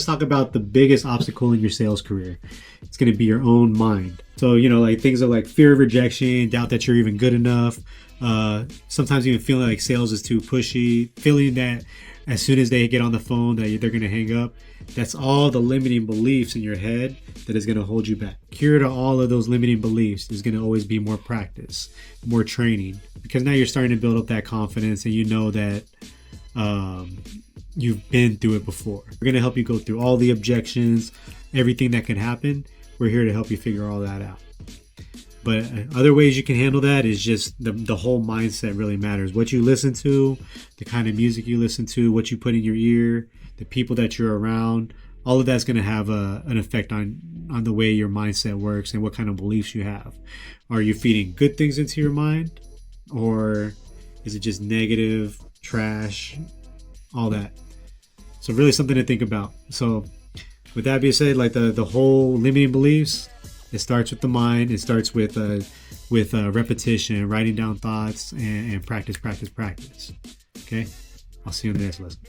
Let's talk about the biggest obstacle in your sales career. It's going to be your own mind. So, like things are like fear of rejection, doubt that you're even good enough. Sometimes even feeling like sales is too pushy, feeling that as soon as they get on the phone that they're going to hang up. That's all the limiting beliefs in your head that is going to hold you back. Cure to all of those limiting beliefs is going to always be more practice, more training, because now you're starting to build up that confidence and you know that you've been through it before. We're going to help you go through all the objections, everything that can happen. We're here to help you figure all that out. But other ways you can handle that is just the whole mindset really matters. What you listen to, the kind of music you listen to, what you put in your ear, the people that you're around, all of that's going to have an effect on the way your mindset works and what kind of beliefs you have. Are you feeding good things into your mind, or is it just negative, trash, all that? So really something to think about. So with that being said, like the whole limiting beliefs, it starts with the mind. It starts with repetition, writing down thoughts, and practice. Okay, I'll see you in the next lesson.